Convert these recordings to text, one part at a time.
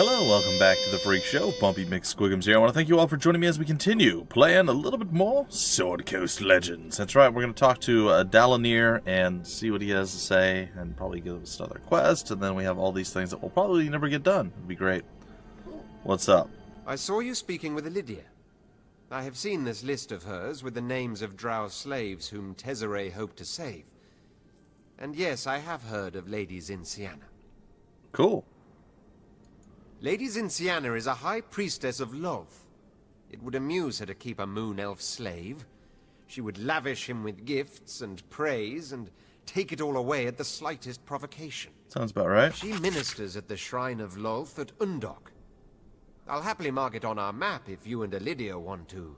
Hello, welcome back to the Freak Show. Bumpy McSquigums here. I want to thank you all for joining me as we continue playing a little bit more Sword Coast Legends. That's right, we're going to talk to Dalanir and see what he has to say, and probably give us another quest, and then we have all these things that will probably never get done. It'd be great. What's up? I saw you speaking with Lydia. I have seen this list of hers with the names of drow slaves whom Tezzeret hoped to save. And yes, I have heard of Lady Zinciana. Cool. Lady Zinciana is a high priestess of love. It would amuse her to keep a moon elf slave. She would lavish him with gifts and praise and take it all away at the slightest provocation. Sounds about right. She ministers at the Shrine of Lolth at Undok. I'll happily mark it on our map if you and Lydia want to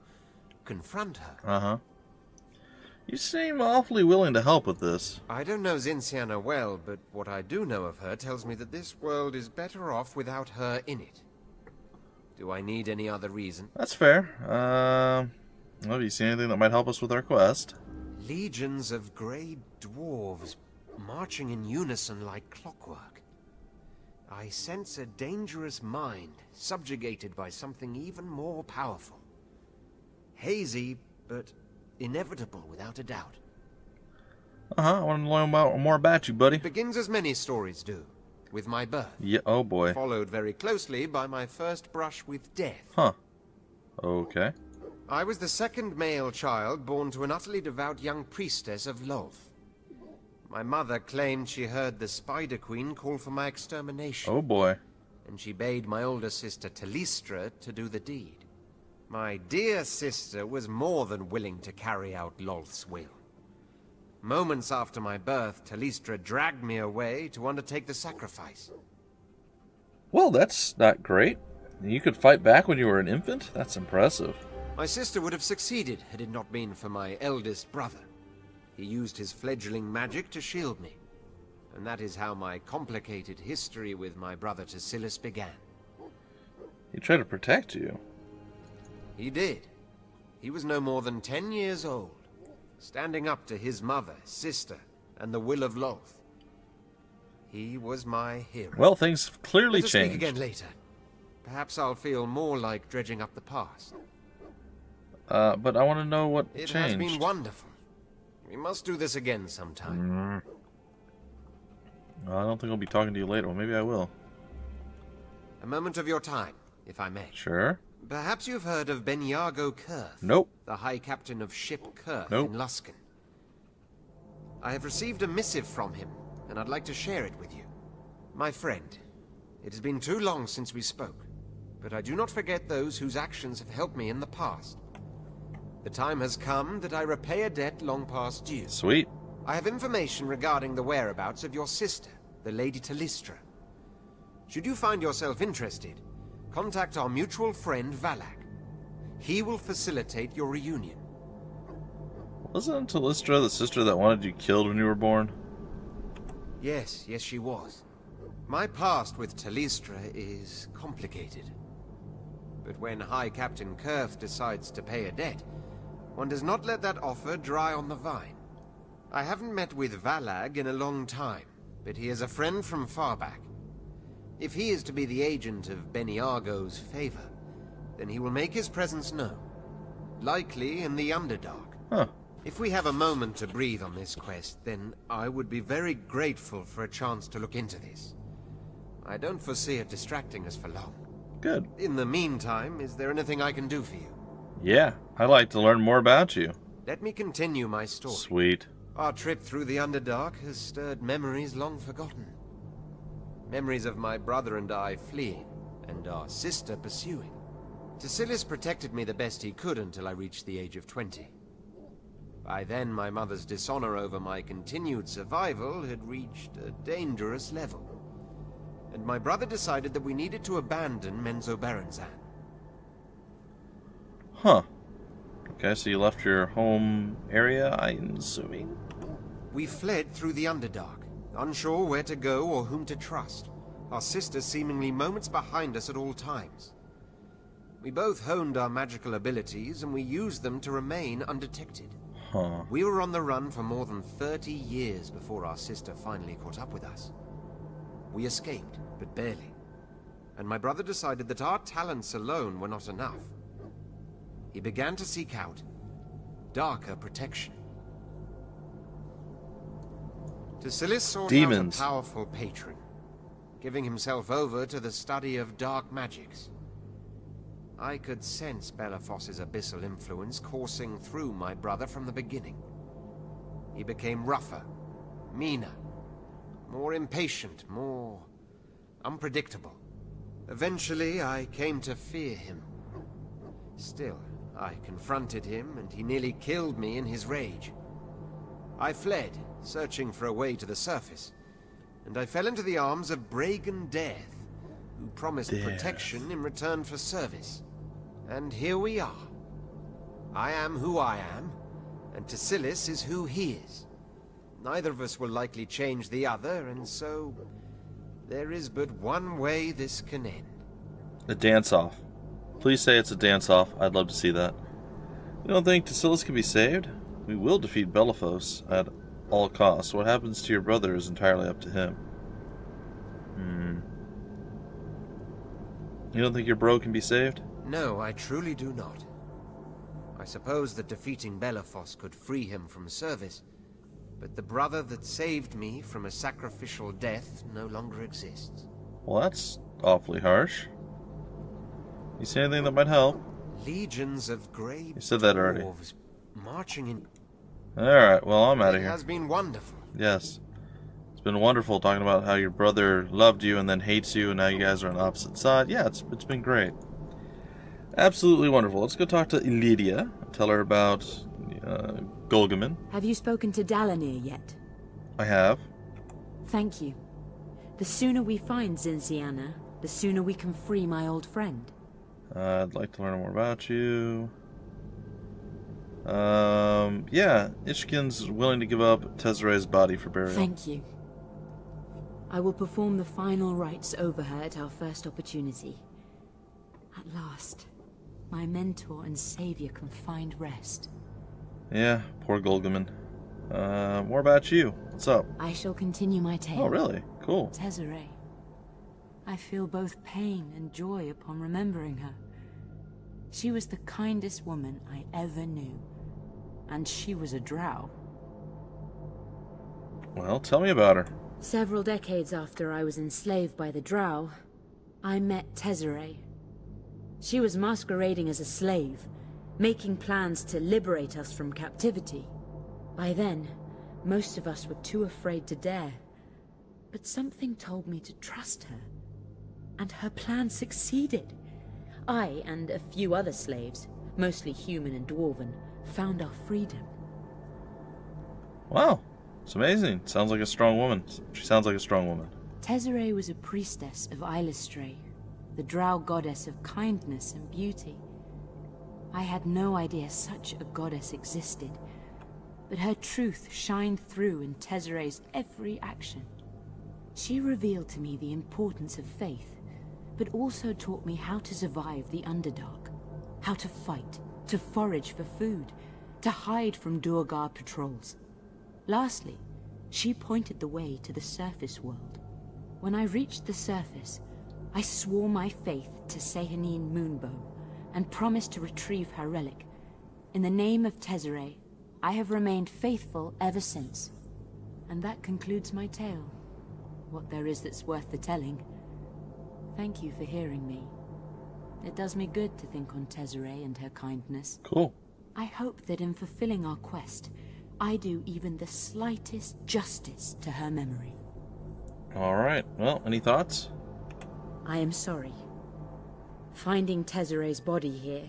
confront her. Uh-huh. You seem awfully willing to help with this. I don't know Zinciana well, but what I do know of her tells me that this world is better off without her in it. Do I need any other reason? That's fair. Well, have you seen anything that might help us with our quest? Legions of grey dwarves marching in unison like clockwork. I sense a dangerous mind subjugated by something even more powerful. Hazy, but inevitable without a doubt. I want to learn more about you, buddy. It begins as many stories do, with my birth. Yeah, oh boy. Followed very closely by my first brush with death. Huh. Okay. I was the second male child born to an utterly devout young priestess of Lolth. My mother claimed she heard the Spider Queen call for my extermination. Oh boy. And she bade my older sister Talistra to do the deed. My dear sister was more than willing to carry out Lolth's will. Moments after my birth, Talistra dragged me away to undertake the sacrifice. Well, that's not great. You could fight back when you were an infant? That's impressive. My sister would have succeeded had it not been for my eldest brother. He used his fledgling magic to shield me. And that is how my complicated history with my brother Tassilis began. He tried to protect you. He did. He was no more than 10 years old, standing up to his mother, sister, and the will of Lolth. He was my hero. Well, things clearly Let us changed. speak again later. Perhaps I'll feel more like dredging up the past. But I want to know what It changed. has been wonderful. We must do this again sometime. Well, I don't think I'll be talking to you later. Well, maybe I will. A moment of your time, if I may. Sure. Perhaps you've heard of Benyago Kurth. Nope. The High Captain of Ship Kurth Nope. in Luskan. I have received a missive from him, and I'd like to share it with you. My friend, it has been too long since we spoke, but I do not forget those whose actions have helped me in the past. The time has come that I repay a debt long past due. Sweet. I have information regarding the whereabouts of your sister, the Lady Talistra. Should you find yourself interested, contact our mutual friend Valak. He will facilitate your reunion. Wasn't Talistra the sister that wanted you killed when you were born? Yes, she was. My past with Talistra is complicated. But when High Captain Kurth decides to pay a debt, one does not let that offer dry on the vine. I haven't met with Valag in a long time, but he is a friend from far back. If he is to be the agent of Benyago's favor, then he will make his presence known. Likely in the Underdark. Huh. If we have a moment to breathe on this quest, then I would be very grateful for a chance to look into this. I don't foresee it distracting us for long. Good. In the meantime, is there anything I can do for you? Yeah, I'd like to learn more about you. Let me continue my story. Sweet. Our trip through the Underdark has stirred memories long forgotten. Memories of my brother and I fleeing, and our sister pursuing. Tassilis protected me the best he could until I reached the age of 20. By then, my mother's dishonor over my continued survival had reached a dangerous level. And my brother decided that we needed to abandon Menzoberranzan. Huh. Okay, so you left your home area, I'm assuming? We fled through the Underdark, unsure where to go or whom to trust, our sister seemingly moments behind us at all times. We both honed our magical abilities, and we used them to remain undetected. Huh. We were on the run for more than 30 years before our sister finally caught up with us. We escaped, but barely. and my brother decided that our talents alone were not enough. He began to seek out darker protection. Tasilis sought Demons. out a powerful patron, giving himself over to the study of dark magics. I could sense Belafos's abyssal influence coursing through my brother from the beginning. He became rougher, meaner, more impatient, more unpredictable. Eventually, I came to fear him. Still, I confronted him, and he nearly killed me in his rage. I fled, searching for a way to the surface, and I fell into the arms of Bragan Death, who promised protection in return for service. And here we are. I am who I am, and Tasilis is who he is. Neither of us will likely change the other, and so there is but one way this can end. A dance-off. Please say it's a dance-off. I'd love to see that. You don't think Tasilis can be saved? We will defeat Belafos at all costs. What happens to your brother is entirely up to him. You don't think your bro can be saved? No, I truly do not. I suppose that defeating Belafos could free him from service, but the brother that saved me from a sacrificial death no longer exists. Well, that's awfully harsh. You see anything that might help? Legions of grey You said that already. dwarves marching in. Alright, well, I'm out of It here. has been wonderful. Yes. It's been wonderful talking about how your brother loved you and then hates you, and now you guys are on opposite sides. Yeah, it's been great. Absolutely wonderful. Let's go talk to Lydia. Tell her about Golgaman. Have you spoken to Dalanir yet? I have. Thank you. The sooner we find Zinziana, the sooner we can free my old friend. I'd like to learn more about you. Yeah, Ishkin's willing to give up Tezere's body for burial. Thank you. I will perform the final rites over her at our first opportunity. At last, my mentor and savior can find rest. Yeah, poor Golgaman. More about you. What's up? I shall continue my tale. Oh, really? Cool. Tezere. I feel both pain and joy upon remembering her. She was the kindest woman I ever knew. And she was a drow. Well, tell me about her. Several decades after I was enslaved by the drow, I met Tezere. She was masquerading as a slave, making plans to liberate us from captivity. By then, most of us were too afraid to dare. But something told me to trust her. And her plan succeeded. I and a few other slaves, mostly human and dwarven, found our freedom. Wow. It's amazing. Sounds like a strong woman. She sounds like a strong woman. Tezere was a priestess of Illustre, the drow goddess of kindness and beauty. I had no idea such a goddess existed, but her truth shined through in Tezere's every action. She revealed to me the importance of faith, but also taught me how to survive the Underdark, how to fight, to forage for food, to hide from Duergar patrols. Lastly, she pointed the way to the surface world. When I reached the surface, I swore my faith to Sehanine Moonbow and promised to retrieve her relic. In the name of Tezere, I have remained faithful ever since. And that concludes my tale. What there is that's worth the telling. Thank you for hearing me. It does me good to think on Tezere and her kindness. Cool. I hope that in fulfilling our quest, I do even the slightest justice to her memory. Alright. Well, any thoughts? I am sorry. Finding Tezere's body here,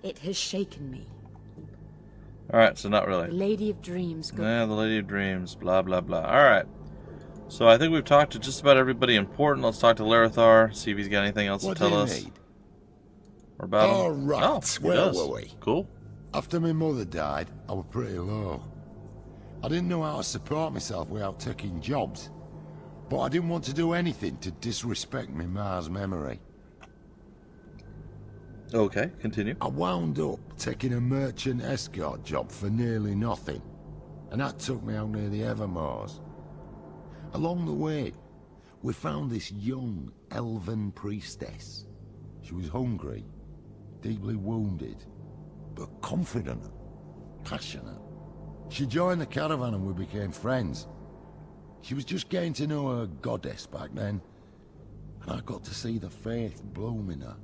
it has shaken me. Alright, so not The really. Lady of Dreams Yeah, the Lady of Dreams, blah, blah, blah. Alright. So I think we've talked to just about everybody important. Let's talk to Larethar, see if he's got anything else What to do tell you us. need? Or about Oh, him. right. Oh, he Where does. were we? Cool. After my mother died, I was pretty low. I didn't know how to support myself without taking jobs. But I didn't want to do anything to disrespect my ma's memory. Okay, continue. I wound up taking a merchant escort job for nearly nothing. And that took me out near the Evermoors. Along the way, we found this young elven priestess. She was hungry, deeply wounded, but confident, passionate. She joined the caravan and we became friends. She was just getting to know her goddess back then, and I got to see the faith bloom in her.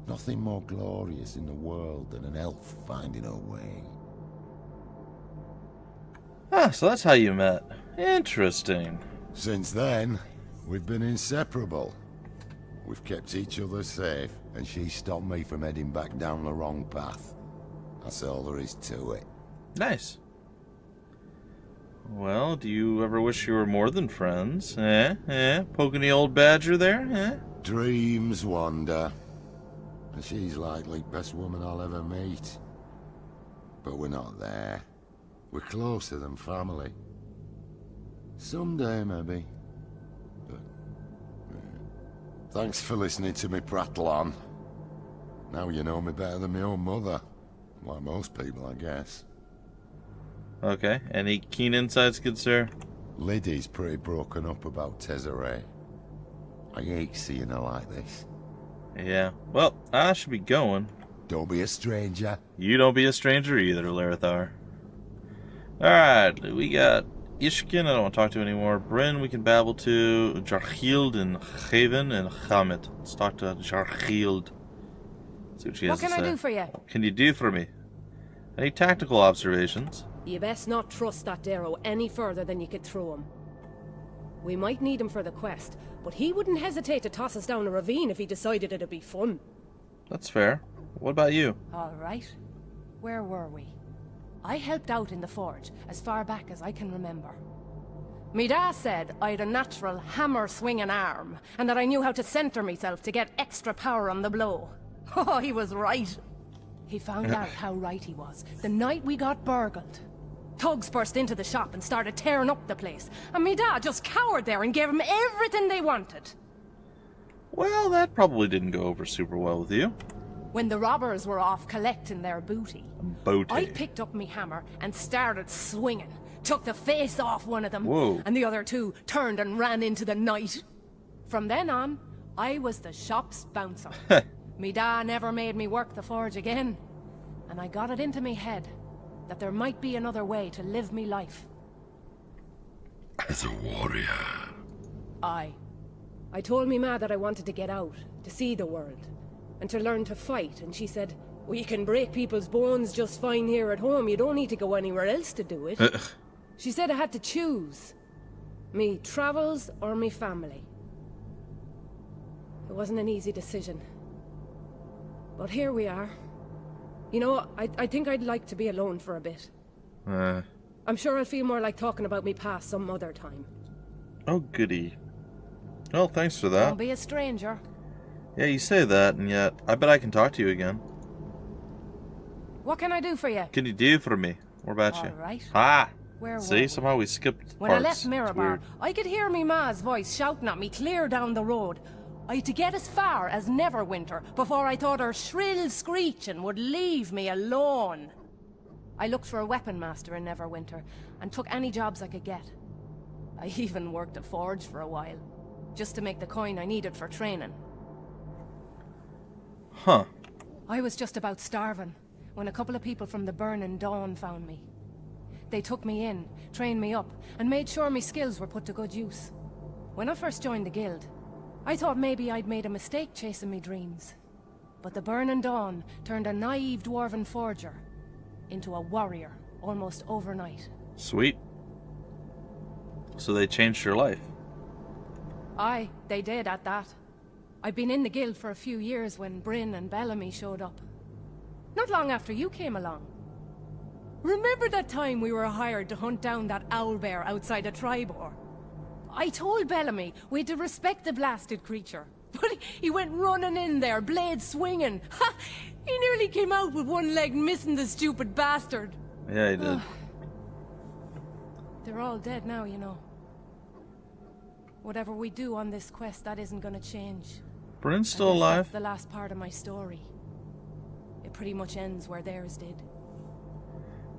Nothing more glorious in the world than an elf finding her way. Ah, so that's how you met. Interesting. Since then, we've been inseparable. We've kept each other safe, and she stopped me from heading back down the wrong path. That's all there is to it. Nice. Well, do you ever wish you were more than friends? Poking the old badger there, Dreams wander. And she's likely best woman I'll ever meet. But we're not there. We're closer than family. Someday, maybe. But, thanks for listening to me prattle on. Now you know me better than my own mother. Like most people, I guess. Okay, any keen insights, good sir? Liddy's pretty broken up about Tezzeret. I hate seeing her like this. Yeah, well, I should be going. Don't be a stranger. You don't be a stranger either, Larethar. Alright, we got Ishkin, I don't want to talk to anymore. Bryn, we can babble to. Jarchild and Haven and Hamid. Let's talk to Jarchild. See what she has to say. What can I do for you? What can you do for me? Any tactical observations? You best not trust that Darrow any further than you could throw him. We might need him for the quest, but he wouldn't hesitate to toss us down a ravine if he decided it'd be fun. That's fair. What about you? All right. Where were we? I helped out in the forge as far back as I can remember. Me dad said I'd a natural hammer-swinging arm, and that I knew how to centre myself to get extra power on the blow. Oh, he was right. He found out how right he was the night we got burgled. Thugs burst into the shop and started tearing up the place, and me dad just cowered there and gave them everything they wanted. Well, that probably didn't go over super well with you. When the robbers were off collecting their booty, Booty. I picked up me hammer and started swinging. Took the face off one of them, Whoa. and the other two turned and ran into the night. From then on, I was the shop's bouncer. Me da never made me work the forge again, and I got it into me head that there might be another way to live me life. As a warrior. I told me ma that I wanted to get out, to see the world, and to learn to fight, and she said, "We can break people's bones just fine here at home, you don't need to go anywhere else to do it." She said I had to choose. Me travels or me family. It wasn't an easy decision. But here we are. You know, I think I'd like to be alone for a bit. I'm sure I'll feel more like talking about me past some other time. Oh, goody. Well, thanks for that. Don't be a stranger. Yeah, you say that, and yet I bet I can talk to you again. What can I do for you? Can you do for me? What about you? All right. Ah! Where See, were we? somehow we skipped When I parts. left Mirabar, I could hear me ma's voice shouting at me clear down the road. I had to get as far as Neverwinter before I thought her shrill screeching would leave me alone. I looked for a weapon master in Neverwinter and took any jobs I could get. I even worked a forge for a while, just to make the coin I needed for training. Huh. I was just about starving when a couple of people from the Burning Dawn found me. They took me in, trained me up, and made sure my skills were put to good use. When I first joined the guild, I thought maybe I'd made a mistake chasing me dreams. But the Burning Dawn turned a naive dwarven forger into a warrior almost overnight. Sweet. So they changed your life. Aye, they did at that. I'd been in the guild for a few years when Bryn and Bellamy showed up. Not long after you came along. Remember that time we were hired to hunt down that owlbear outside of Tribor? I told Bellamy we'd to respect the blasted creature, but he went running in there, blade swinging. Ha! He nearly came out with one leg missing, the stupid bastard. Yeah, he did. They're all dead now, you know. Whatever we do on this quest, that isn't gonna change. Bryn's still I guess alive? That's the last part of my story. It pretty much ends where theirs did.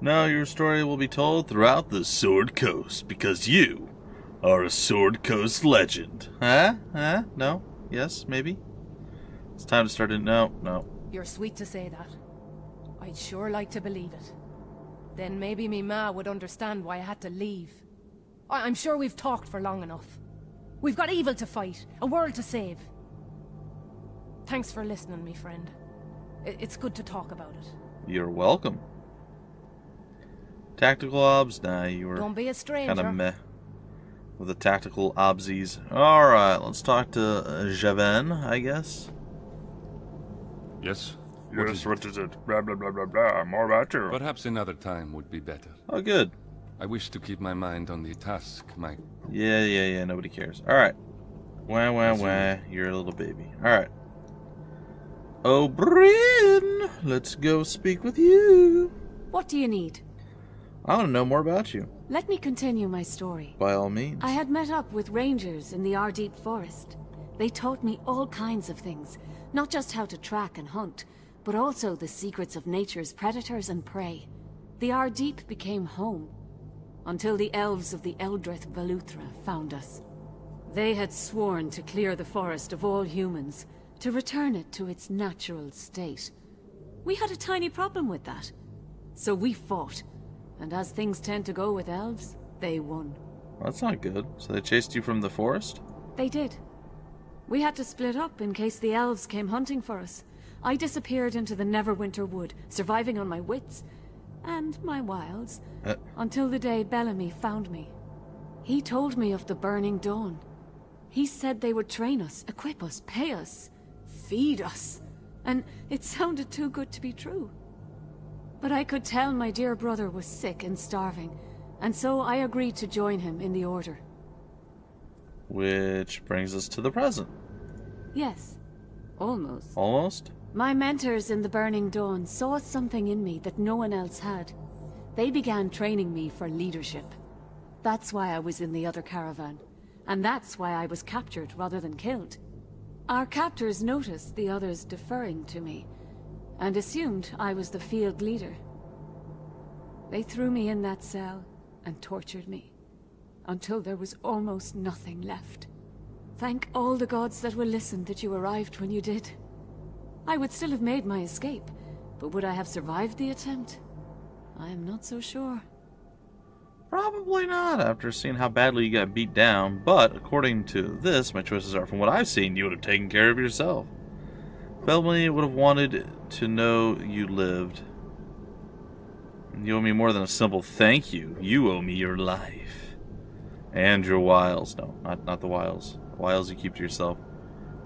No, your story will be told throughout the Sword Coast, because you are a Sword Coast legend. Huh? Huh? No? Yes? Maybe? It's time to start it. No. No. You're sweet to say that. I'd sure like to believe it. Then maybe me ma would understand why I had to leave. I'm sure we've talked for long enough. We've got evil to fight, a world to save. Thanks for listening, me friend. It's good to talk about it. You're welcome. Tactical obs? Nah, you were Don't be a stranger. kind of meh with the tactical obsies. Alright, let's talk to Javen, I guess. Yes? What is it? Blah, blah, blah, blah, blah. More about you. Perhaps another time would be better. Oh, good. I wish to keep my mind on the task, my... Yeah, nobody cares. Alright. Wah, you're a little baby. Alright. O'Brien, let's go speak with you. What do you need? I want to know more about you. Let me continue my story. By all means. I had met up with rangers in the Ardeep forest. They taught me all kinds of things. Not just how to track and hunt, but also the secrets of nature's predators and prey. The Ardeep became home, until the elves of the Eldrith Valuthra found us. They had sworn to clear the forest of all humans, to return it to its natural state. We had a tiny problem with that. So we fought, and as things tend to go with elves, they won. Well, that's not good. So they chased you from the forest? They did. We had to split up in case the elves came hunting for us. I disappeared into the Neverwinter Wood, surviving on my wits and my wiles, until the day Bellamy found me. He told me of the Burning Dawn. He said they would train us, equip us, pay us, feed us, and it sounded too good to be true. But I could tell my dear brother was sick and starving, and so I agreed to join him in the Order. Which brings us to the present. Yes, almost. Almost? My mentors in the Burning Dawn saw something in me that no one else had. They began training me for leadership. That's why I was in the other caravan, and that's why I was captured rather than killed. Our captors noticed the others deferring to me, and assumed I was the field leader. They threw me in that cell and tortured me, until there was almost nothing left. Thank all the gods that will listen that you arrived when you did. I would still have made my escape, but would I have survived the attempt? I am not so sure. Probably not, after seeing how badly you got beat down, but according to this, my choices are, from what I've seen, you would have taken care of yourself. Bellamy would have wanted to know you lived. You owe me more than a simple thank you. You owe me your life. And your wiles. No, not the wiles. The wiles you keep to yourself.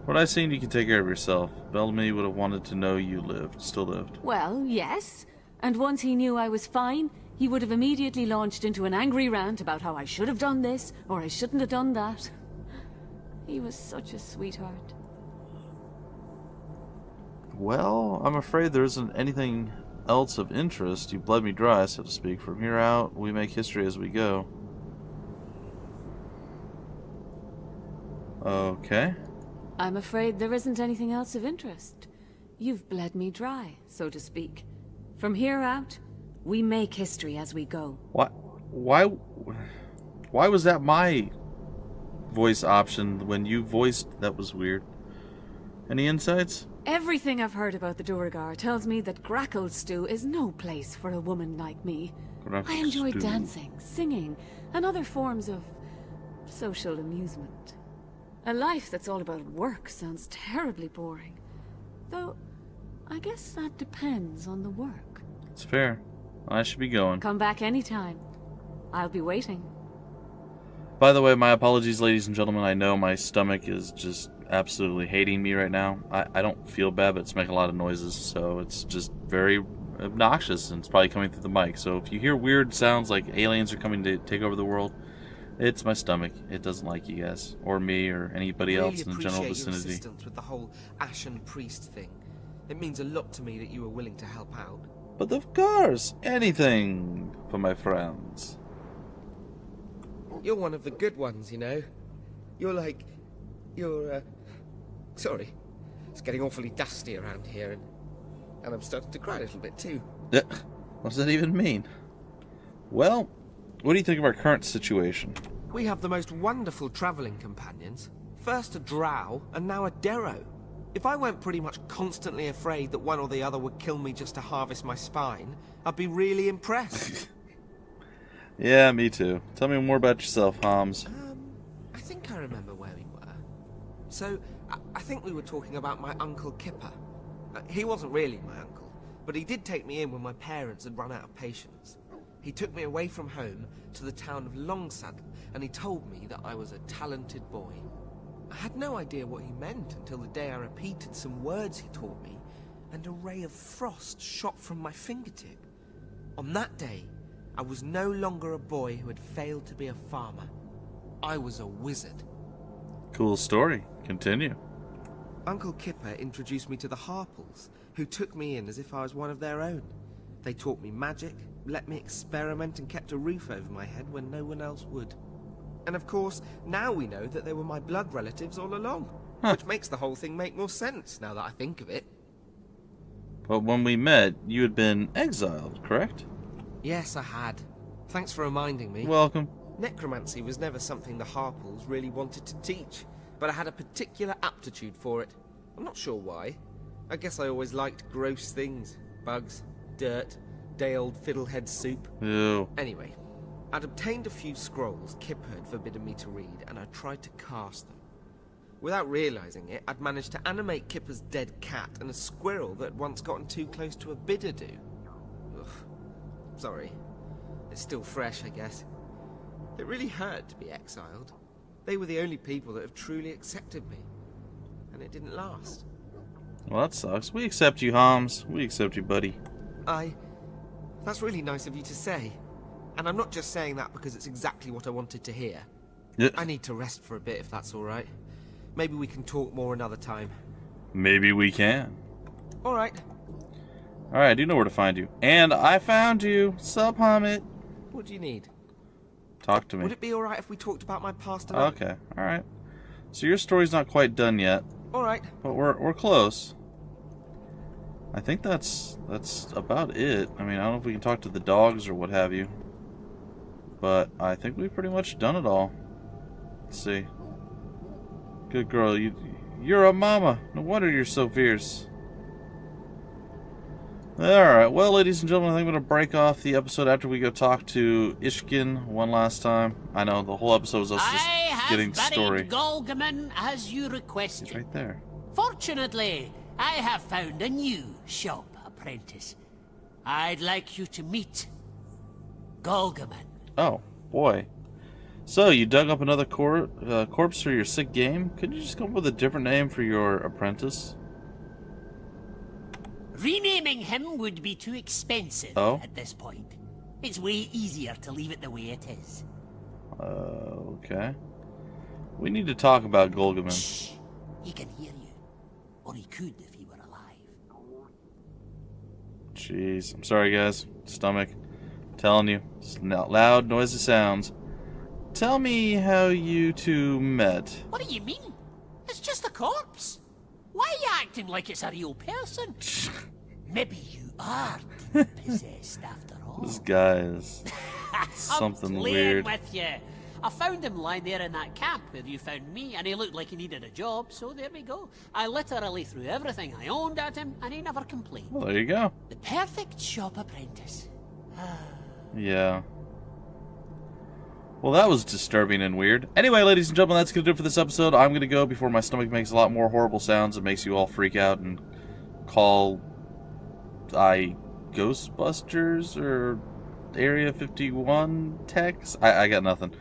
What I've seen, you can take care of yourself. Bellamy would have wanted to know you lived. Still lived. Well, yes. And once he knew I was fine, he would have immediately launched into an angry rant about how I should have done this, or I shouldn't have done that. He was such a sweetheart. Well, I'm afraid there isn't anything else of interest. You bled me dry, so to speak. From here out, we make history as we go. Okay. I'm afraid there isn't anything else of interest. You've bled me dry, so to speak. From here out, we make history as we go. Why was that my voice option when you voiced? That was weird. Any insights? Everything I've heard about the Duergar tells me that grackle stew is no place for a woman like me. I enjoy dancing, singing, and other forms of social amusement. A life that's all about work sounds terribly boring. Though, I guess that depends on the work. It's fair. I should be going. Come back anytime. I'll be waiting. By the way, my apologies, ladies and gentlemen. I know my stomach is just absolutely hating me right now. I don't feel bad, but it's making a lot of noises, so it's just very obnoxious, and it's probably coming through the mic. So if you hear weird sounds like aliens are coming to take over the world, it's my stomach. It doesn't like you guys, or me, or anybody else in the general vicinity. Your assistance with the whole Ashen Priest thing. It means a lot to me that you were willing to help out. But of course, anything for my friends. You're one of the good ones, you know. You're sorry. It's getting awfully dusty around here, and I'm starting to cry a little bit too. What does that even mean? Well, what do you think of our current situation? We have the most wonderful travelling companions. First a drow, and now a derro. If I weren't pretty much constantly afraid that one or the other would kill me just to harvest my spine, I'd be really impressed. Yeah, me too. Tell me more about yourself, Holmes. I think I remember where we were. So, I think we were talking about my Uncle Kipper. He wasn't really my uncle, but he did take me in when my parents had run out of patience. He took me away from home to the town of Longsaddle, and he told me that I was a talented boy. I had no idea what he meant until the day I repeated some words he taught me, and a ray of frost shot from my fingertip. On that day, I was no longer a boy who had failed to be a farmer. I was a wizard. Cool story. Continue. Uncle Kipper introduced me to the Harples, who took me in as if I was one of their own. They taught me magic, let me experiment, and kept a roof over my head when no one else would. And of course, now we know that they were my blood relatives all along, which makes the whole thing make more sense now that I think of it. But when we met, you had been exiled, correct? Yes, I had. Thanks for reminding me. Welcome. Necromancy was never something the Harples really wanted to teach, but I had a particular aptitude for it. I'm not sure why. I guess I always liked gross things. Bugs, dirt, day-old fiddlehead soup. Ew. Anyway, I'd obtained a few scrolls Kipper had forbidden me to read, and I tried to cast them. Without realizing it, I'd managed to animate Kipper's dead cat and a squirrel that had once gotten too close to a bidadoo. Ugh. Sorry. It's still fresh, I guess. It really hurt to be exiled. They were the only people that have truly accepted me. And it didn't last. Well, that sucks. We accept you, Holmes. We accept you, buddy. That's really nice of you to say. And I'm not just saying that because it's exactly what I wanted to hear. Yeah. I need to rest for a bit, if that's all right. Maybe we can talk more another time. Maybe we can. All right. All right, I do know where to find you. And I found you. Sup, Hamid? What do you need? Talk to me. Would it be all right if we talked about my past? Okay, all right. So your story's not quite done yet. All right. But we're close. I think that's about it. I mean, I don't know if we can talk to the dogs or what have you. But I think we've pretty much done it all. Let's see. Good girl, you're a mama. No wonder you're so fierce. Alright, well, ladies and gentlemen, I think I'm going to break off the episode after we go talk to Ishkin one last time. I know, the whole episode was us just getting story. Golgaman as you requested. He's right there. Fortunately, I have found a new shop apprentice. I'd like you to meet Golgaman. Oh, boy. So, you dug up another corpse for your sick game? Could you just come up with a different name for your apprentice? Renaming him would be too expensive at this point. It's way easier to leave it the way it is. Okay. We need to talk about Golgaman. Shh. He can hear you. Or he could if he were alive. Jeez. I'm sorry, guys. Stomach. I'm telling you. It's loud, noisy sounds. Tell me how you two met. What do you mean? It's just a corpse. Why are you acting like it's a real person? Maybe you are possessed after all. This guy is something I'm weird. With you. I found him lying there in that camp where you found me, and he looked like he needed a job, so there we go. I literally threw everything I owned at him, and he never complained. Well, there you go. The perfect shop apprentice. Yeah. Well, that was disturbing and weird. Anyway, ladies and gentlemen, that's going to do it for this episode. I'm going to go before my stomach makes a lot more horrible sounds and makes you all freak out and call Ghostbusters or Area 51 techs. I got nothing.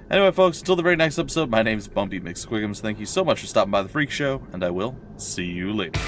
Anyway, folks, until the very next episode, my name's Bumpy McSquigums. Thank you so much for stopping by the Freak Show, and I will see you later.